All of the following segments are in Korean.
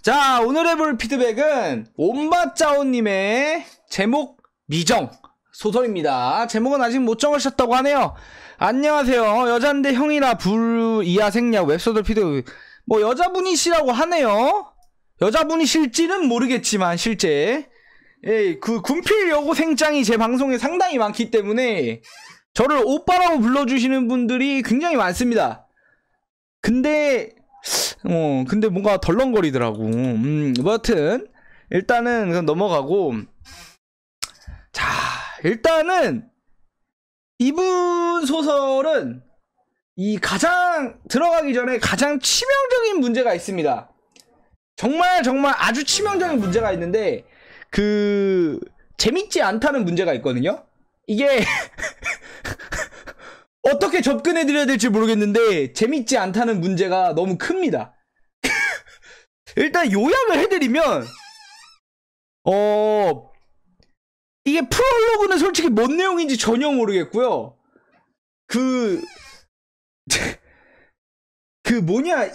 자, 오늘 해볼 피드백은 옴바짜오님의 제목 미정 소설입니다. 제목은 아직 못 정하셨다고 하네요. 안녕하세요. 여잔데 형이라 불이야 생략 웹소설 피드백. 뭐 여자분이시라고 하네요. 여자분이실지는 모르겠지만 실제 그 군필 여고생짱이 제 방송에 상당히 많기 때문에 저를 오빠라고 불러주시는 분들이 굉장히 많습니다. 근데 뭔가 덜렁거리더라고. 뭐 여튼 일단은 그냥 넘어가고. 자, 일단은 이분 소설은 들어가기 전에 가장 치명적인 문제가 있습니다. 정말 아주 치명적인 문제가 있는데 재밌지 않다는 문제가 있거든요. 이게 어떻게 접근해드려야 될지 모르겠는데 재밌지 않다는 문제가 너무 큽니다. 일단 요약을 해드리면 이게 프롤로그는 솔직히 뭔 내용인지 전혀 모르겠고요.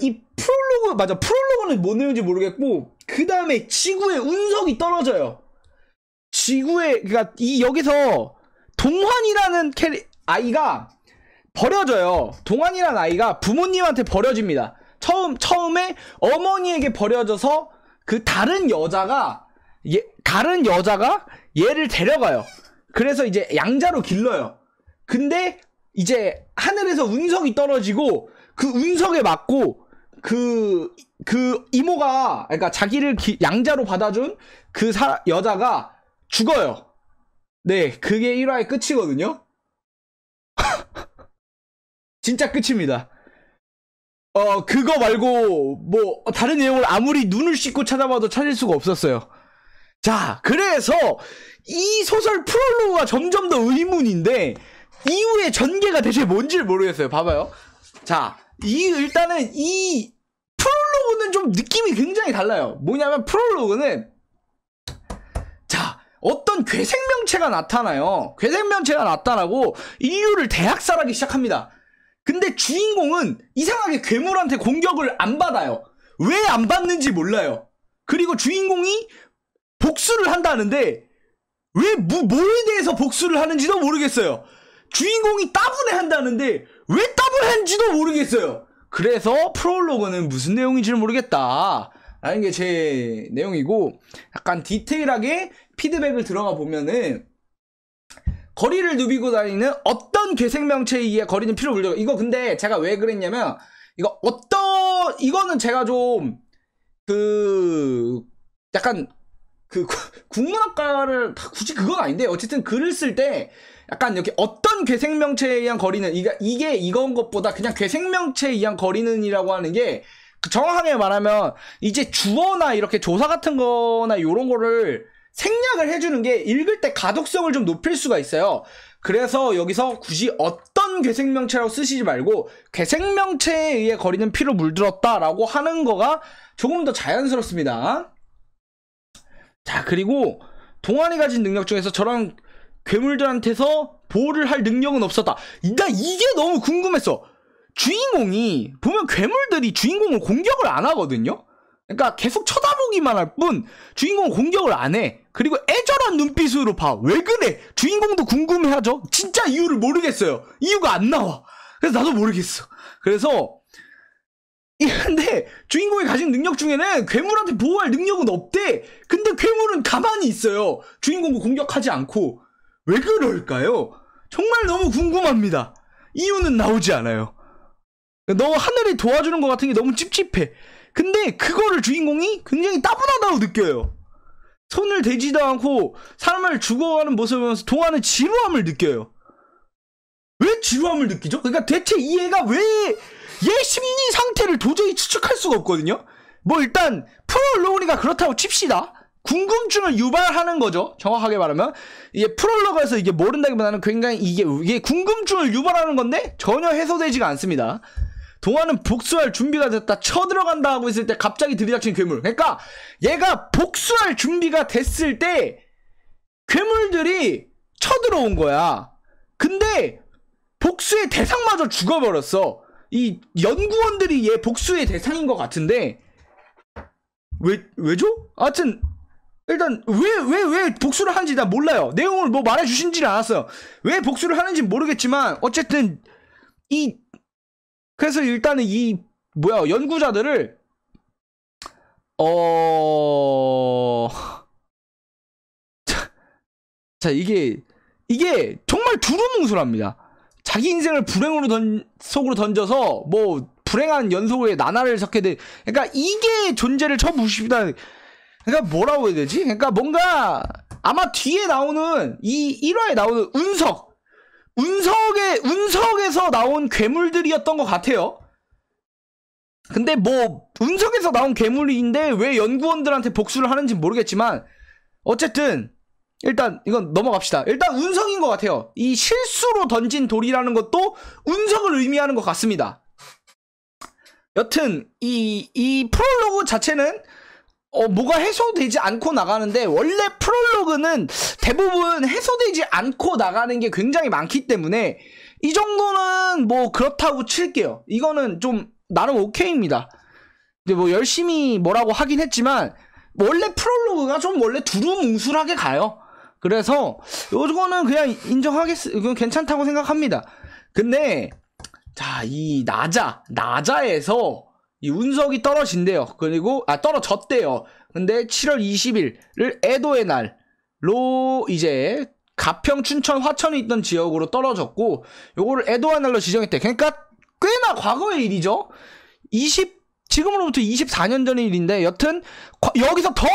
이 프롤로그 맞아. 프롤로그는 뭔 내용인지 모르겠고 그 다음에 지구의 운석이 떨어져요. 그러니까 여기서 동환이라는 아이가 버려져요. 동환이라는 아이가 부모님한테 버려집니다. 처음에 어머니에게 버려져서 다른 여자가 얘를 데려가요. 그래서 이제 양자로 길러요. 근데 이제 하늘에서 운석이 떨어지고 그 운석에 맞고 그 이모가 그러니까 자기를 양자로 받아준 여자가 죽어요. 네, 그게 1화의 끝이거든요. 진짜 끝입니다. 그거 말고 뭐 다른 내용을 아무리 눈을 씻고 찾아봐도 찾을 수가 없었어요. 자, 그래서 이 소설 프롤로그가 점점 더 의문인데 이후의 전개가 대체 뭔지를 모르겠어요. 봐봐요. 자, 일단은 이 프롤로그는 좀 느낌이 굉장히 달라요. 뭐냐면 프롤로그는 어떤 괴생명체가 나타나요. 괴생명체가 나타나고 인류를 대학살하기 시작합니다. 근데 주인공은 이상하게 괴물한테 공격을 안 받아요. 왜 안 받는지 몰라요. 그리고 주인공이 복수를 한다는데 뭐에 대해서 복수를 하는지도 모르겠어요. 주인공이 따분해 한다는데 왜 따분한지도 모르겠어요. 그래서 프롤로그는 무슨 내용인지를 모르겠다 라는 게 제 내용이고, 약간 디테일하게 피드백을 들어가 보면은 거리를 누비고 다니는 어떤 괴생명체에 의해 거리는 피로 물려. 이거 근데 제가 왜 그랬냐면 이거는 제가 좀 약간 국문학과를 굳이 그건 아닌데 어쨌든 글을 쓸 때 약간 이렇게 어떤 괴생명체에 의한 거리는 이게 이건 것보다 그냥 괴생명체에 의한 거리는이라고 하는 게 정확하게 말하면 이제 주어나 이렇게 조사 같은 거나 요런 거를 생략을 해주는 게 읽을 때 가독성을 좀 높일 수가 있어요. 그래서 여기서 굳이 어떤 괴생명체라고 쓰시지 말고 괴생명체에 의해 거리는 피로 물들었다 라고 하는 거가 조금 더 자연스럽습니다. 자, 그리고 동환이 가진 능력 중에서 저런 괴물들한테서 보호를 할 능력은 없었다. 나 이게 너무 궁금했어. 주인공이 보면 괴물들이 주인공을 공격을 안 하거든요. 그러니까 계속 쳐다보기만 할 뿐 주인공은 공격을 안 해. 그리고 애절한 눈빛으로 봐. 왜 그래? 주인공도 궁금해하죠. 진짜 이유를 모르겠어요. 이유가 안 나와. 그래서 나도 모르겠어. 그래서 근데 주인공이 가진 능력 중에는 괴물한테 보호할 능력은 없대. 근데 괴물은 가만히 있어요. 주인공을 공격하지 않고. 왜 그럴까요? 정말 너무 궁금합니다. 이유는 나오지 않아요. 너무 하늘이 도와주는 것 같은 게 너무 찝찝해. 근데 그거를 주인공이 굉장히 따분하다고 느껴요. 손을 대지도 않고 사람을 죽어가는 모습을 보면서 동화는 지루함을 느껴요. 왜 지루함을 느끼죠? 그러니까 대체 이 애가 왜 얘 심리 상태를 도저히 추측할 수가 없거든요. 뭐 일단 프롤로그가 그렇다고 칩시다. 궁금증을 유발하는 거죠. 정확하게 말하면 이게 프롤로그에서 이게 모른다기보다는 굉장히 이게 궁금증을 유발하는 건데 전혀 해소되지가 않습니다. 동화는 복수할 준비가 됐다 쳐들어간다 하고 있을 때 갑자기 들이닥친 괴물. 그러니까 얘가 복수할 준비가 됐을 때 괴물들이 쳐들어온 거야. 근데 복수의 대상마저 죽어버렸어. 이 연구원들이 얘 복수의 대상인 것 같은데 왜죠? 하여튼 일단 왜 복수를 하는지 난 몰라요. 내용을 뭐 말해주신지는 않았어요. 왜 복수를 하는지 모르겠지만 어쨌든 그래서 일단은 연구자들을 자 이게 정말 두루뭉술합니다. 자기 인생을 속으로 던져서 뭐 불행한 연속의 나날을 섞게 돼. 그러니까 이게 존재를 쳐부십니다. 그러니까 뭐라고 해야 되지? 그러니까 뭔가 아마 뒤에 나오는 이 1화에 나오는 운석에서 나온 괴물들이었던 것 같아요. 근데 뭐 운석에서 나온 괴물인데 왜 연구원들한테 복수를 하는지 모르겠지만 어쨌든 일단 이건 넘어갑시다. 일단 운석인 것 같아요. 이 실수로 던진 돌이라는 것도 운석을 의미하는 것 같습니다. 여튼 이 프롤로그 자체는 뭐가 해소되지 않고 나가는데, 원래 프롤로그는 대부분 해소되지 않고 나가는 게 굉장히 많기 때문에 이 정도는 뭐 그렇다고 칠게요. 이거는 좀 나름 오케이입니다. 근데 뭐 열심히 뭐라고 하긴 했지만 원래 프롤로그가 좀 원래 두루뭉술하게 가요. 그래서 이거는 그냥 이건 괜찮다고 생각합니다. 근데 자, 이 나자에서 이 운석이 떨어진대요. 그리고 떨어졌대요. 근데 7월 20일을 애도의 날로 이제 가평, 춘천, 화천이 있던 지역으로 떨어졌고, 요거를 애도의 날로 지정했대. 그러니까 꽤나 과거의 일이죠. 지금으로부터 24년 전의 일인데, 여튼 여기서 더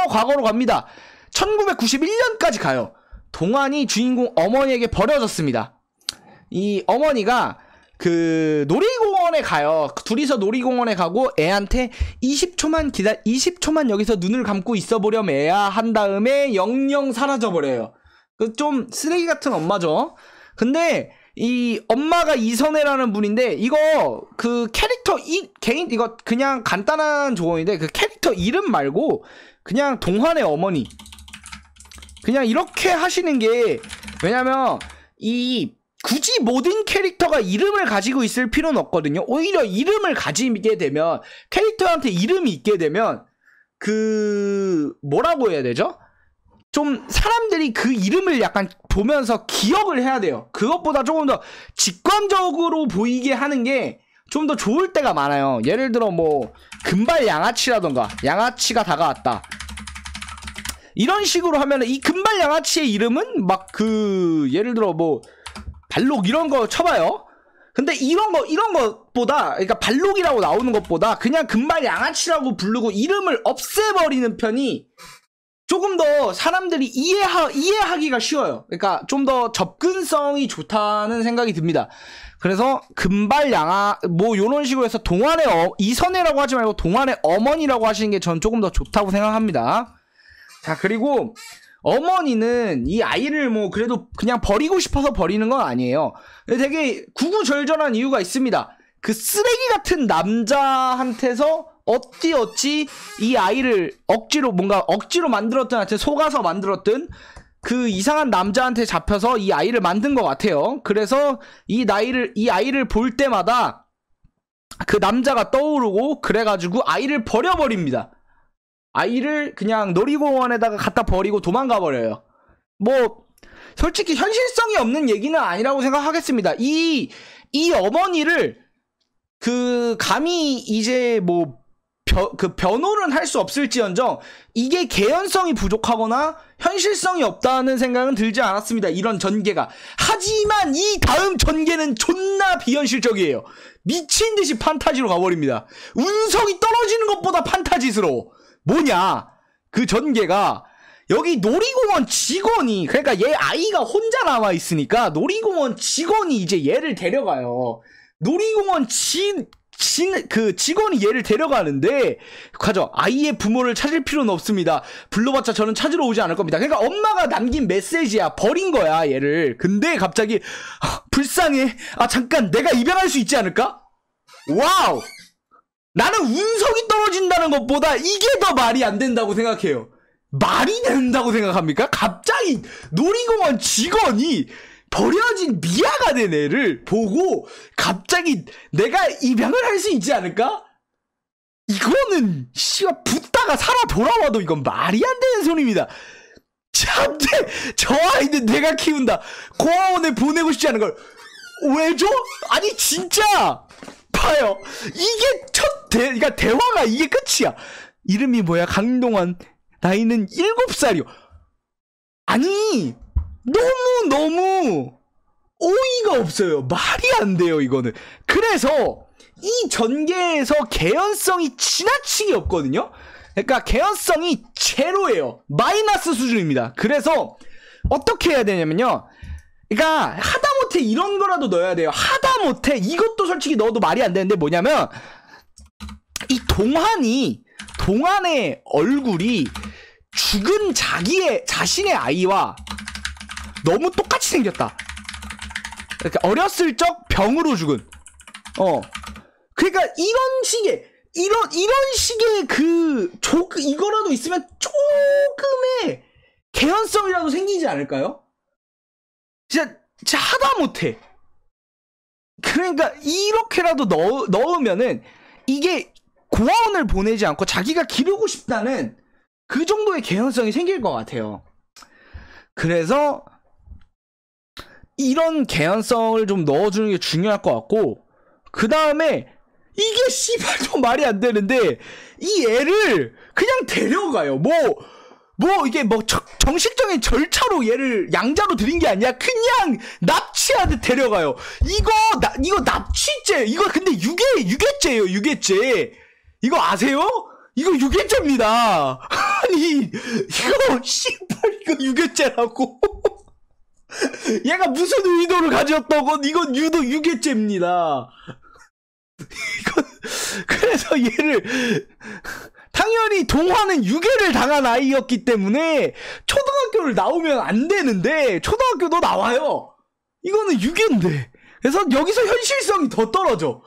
과거로 갑니다. 1991년까지 가요. 동안이 주인공 어머니에게 버려졌습니다. 이 어머니가 그 놀이공원에 가요. 둘이서 놀이공원에 가고 애한테 20초만 여기서 눈을 감고 있어보렴 애야 한 다음에 영영 사라져버려요. 그 좀 쓰레기 같은 엄마죠. 근데 이 엄마가 이선혜라는 분인데, 이거 그 캐릭터 이거 그냥 간단한 조언인데, 그 캐릭터 이름 말고 그냥 동환의 어머니, 그냥 이렇게 하시는 게, 왜냐면 굳이 모든 캐릭터가 이름을 가지고 있을 필요는 없거든요. 오히려 이름을 가지게 되면, 캐릭터한테 이름이 있게 되면 뭐라고 해야 되죠? 좀 사람들이 그 이름을 약간 보면서 기억을 해야 돼요. 그것보다 조금 더 직관적으로 보이게 하는 게 좀 더 좋을 때가 많아요. 예를 들어 뭐 금발 양아치라던가, 양아치가 다가왔다, 이런 식으로 하면은 이 금발 양아치의 이름은 막 예를 들어 뭐 발록 이런 거 쳐봐요. 근데 이런 것보다, 그러니까 발록이라고 나오는 것보다 그냥 금발 양아치라고 부르고 이름을 없애버리는 편이 조금 더 사람들이 이해하기가 쉬워요. 그러니까 좀 더 접근성이 좋다는 생각이 듭니다. 그래서 금발 뭐 요런 식으로 해서 이선혜라고 하지 말고 동안의 어머니라고 하시는 게 전 조금 더 좋다고 생각합니다. 자, 그리고 어머니는 이 아이를 뭐 그래도 그냥 버리고 싶어서 버리는 건 아니에요. 되게 구구절절한 이유가 있습니다. 그 쓰레기 같은 남자한테서 어찌 이 아이를 억지로 만들었든, 하여튼 속아서 만들었든, 그 이상한 남자한테 잡혀서 이 아이를 만든 것 같아요. 그래서 이 아이를 볼 때마다 그 남자가 떠오르고, 그래가지고 아이를 버려버립니다. 아이를 그냥 놀이공원에다가 갖다 버리고 도망가 버려요. 뭐 솔직히 현실성이 없는 얘기는 아니라고 생각하겠습니다. 이 어머니를 감히 이제 뭐 변호는 할 수 없을지언정 이게 개연성이 부족하거나 현실성이 없다는 생각은 들지 않았습니다. 이런 전개가. 하지만 이 다음 전개는 존나 비현실적이에요. 미친듯이 판타지로 가버립니다. 운석이 떨어지는 것보다 판타지스러워. 뭐냐, 그 전개가 여기 놀이공원 직원이, 그러니까 얘 아이가 혼자 남아있으니까 놀이공원 직원이 이제 얘를 데려가요. 놀이공원 직원이 얘를 데려가는데, 아이의 부모를 찾을 필요는 없습니다. 불러봤자 저는 찾으러 오지 않을 겁니다. 그러니까 엄마가 남긴 메시지야. 버린 거야, 얘를. 근데 갑자기 불쌍해, 잠깐 내가 입양할 수 있지 않을까? 와우! 나는 운석이 떨어진다는 것보다 이게 더 말이 안 된다고 생각해요. 말이 된다고 생각합니까? 갑자기 놀이공원 직원이 버려진 미아가 된 애를 보고 갑자기 내가 입양을 할 수 있지 않을까? 이거는 씨가 붙다가 살아 돌아와도 이건 말이 안 되는 소리입니다. 참대 저 아이는 내가 키운다. 고아원에 보내고 싶지 않은 걸 왜죠? 아니 진짜 봐요. 이게 그러니까 대화가 이게 끝이야. 이름이 뭐야? 강동원. 나이는 7살이요. 아니 너무 어이가 없어요. 말이 안 돼요 이거는. 그래서 이 전개에서 개연성이 지나치게 없거든요. 그러니까 개연성이 제로예요. 마이너스 수준입니다. 그래서 어떻게 해야 되냐면요, 그러니까 하다못해 이런 거라도 넣어야 돼요. 하다못해 이것도 솔직히 넣어도 말이 안 되는데 뭐냐면, 이 동안의 얼굴이 죽은 자신의 아이와 너무 똑같이 생겼다. 그러니까 어렸을 적 병으로 죽은 그러니까 이런 식의 이거라도 있으면 조금의 개연성이라도 생기지 않을까요? 진짜 하다못해. 그러니까 이렇게라도 넣으면은 이게 고아원을 보내지 않고 자기가 기르고 싶다는 그 정도의 개연성이 생길 것 같아요. 그래서 이런 개연성을 좀 넣어주는 게 중요할 것 같고, 그 다음에 이게 씨발도 말이 안 되는데 이 애를 그냥 데려가요. 이게 정식적인 절차로 얘를 양자로 들인 게 아니야. 그냥 납치하듯 데려가요. 이거 납치죄. 이거 근데 유괴죄예요. 유괴죄. 이거 아세요? 이거 유괴죄입니다. 아니 이거 씨발 이거 유괴죄라고. 얘가 무슨 의도를 가졌던 이건 유괴죄입니다. 그래서 얘를 당연히 동화는 유괴를 당한 아이였기 때문에 초등학교를 나오면 안 되는데 초등학교도 나와요. 이거는 유괴인데. 그래서 여기서 현실성이 더 떨어져.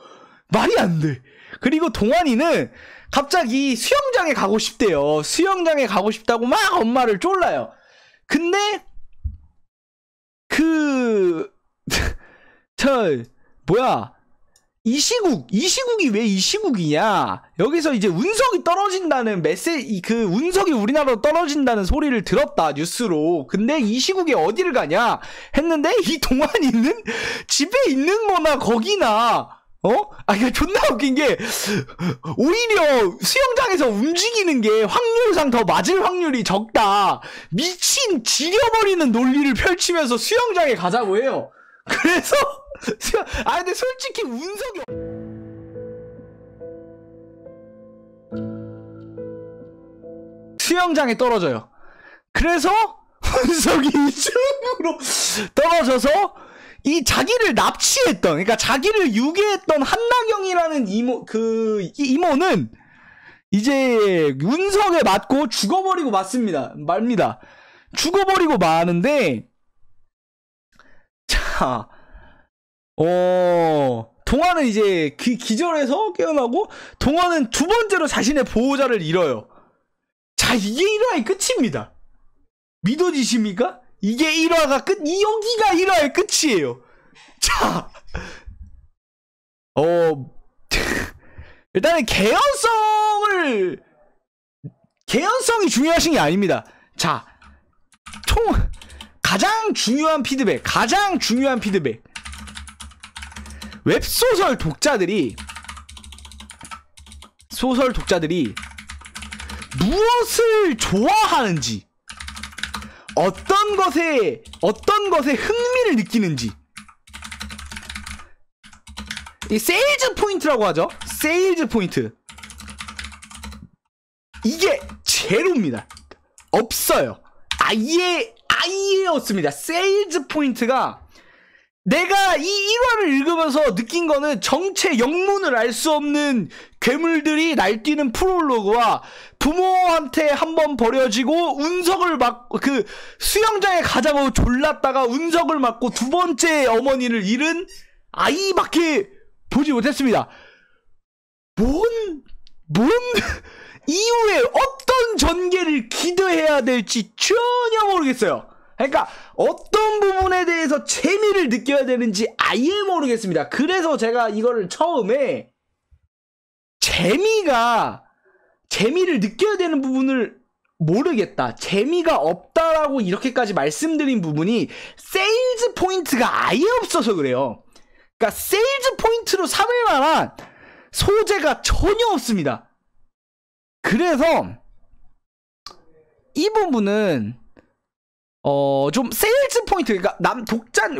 말이 안 돼. 그리고 동환이는 갑자기 수영장에 가고 싶대요. 수영장에 가고 싶다고 막 엄마를 쫄라요. 근데 이시국이 왜 이시국이냐? 여기서 이제 운석이 떨어진다는 운석이 우리나라로 떨어진다는 소리를 들었다, 뉴스로. 근데 이시국이 어디를 가냐? 했는데 이 동환이는 집에 있는 거나 거기나, 그러니까 존나 웃긴 게, 오히려 수영장에서 움직이는 게 확률상 더 맞을 확률이 적다. 미친 지려버리는 논리를 펼치면서 수영장에 가자고 해요. 그래서 근데 솔직히 운석이 수영장에 떨어져요. 그래서 운석이 이쪽으로 떨어져서 이 자기를 납치했던, 그러니까 자기를 유괴했던 한나경이라는 이모는 이제 운석에 맞고 죽어버리고 말니다. 죽어버리고 마는데, 자, 동화는 이제 기절해서 깨어나고, 동화는 두 번째로 자신의 보호자를 잃어요. 자, 이게 1화의 끝입니다. 믿어지십니까? 이게 1화가 여기가 1화의 끝이에요. 자, 일단은 개연성이 중요하신 게 아닙니다. 자, 가장 중요한 피드백. 웹소설 독자들이 무엇을 좋아하는지, 어떤 것에 흥미를 느끼는지, 이 세일즈 포인트라고 하죠. 세일즈 포인트. 이게 제로입니다. 없어요. 아예 없습니다. 세일즈 포인트가, 내가 이 1화를 읽으면서 느낀 거는 정체 영문을 알 수 없는 괴물들이 날뛰는 프롤로그와 부모한테 한번 버려지고 운석을 수영장에 가자고 졸랐다가 운석을 맞고 두 번째 어머니를 잃은 아이밖에 보지 못했습니다. 이후에 어떤 전개를 기대해야 될지 전혀 모르겠어요. 그러니까 어떤 부분에 대해서 재미를 느껴야 되는지 아예 모르겠습니다. 그래서 제가 이거를 처음에 재미를 느껴야 되는 부분을 모르겠다, 재미가 없다라고 이렇게까지 말씀드린 부분이 세일즈 포인트가 아예 없어서 그래요. 그러니까 세일즈 포인트로 삼을 만한 소재가 전혀 없습니다. 그래서 이 부분은 좀 세일즈 포인트, 그러니까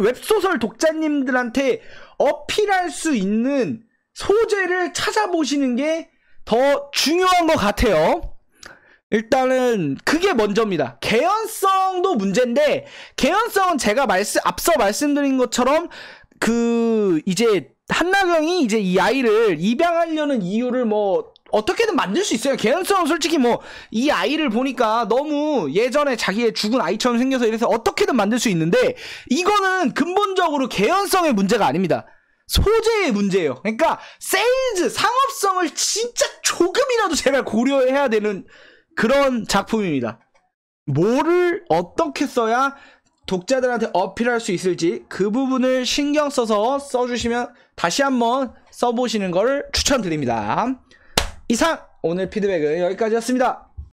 웹소설 독자님들한테 어필할 수 있는 소재를 찾아보시는 게 더 중요한 것 같아요. 일단은 그게 먼저입니다. 개연성도 문제인데, 개연성은 제가 앞서 말씀드린 것처럼 이제 한나경이 이제 이 아이를 입양하려는 이유를 뭐 어떻게든 만들 수 있어요. 개연성은 솔직히 뭐 이 아이를 보니까 너무 예전에 자기의 죽은 아이처럼 생겨서 이래서 어떻게든 만들 수 있는데, 이거는 근본적으로 개연성의 문제가 아닙니다. 소재의 문제예요. 그러니까 세일즈, 상업성을 진짜 조금이라도 제발 고려해야 되는 그런 작품입니다. 뭐를 어떻게 써야 독자들한테 어필할 수 있을지 그 부분을 신경 써서 써주시면 다시 한번 써보시는 걸 추천드립니다. 이상 오늘 피드백은 여기까지였습니다.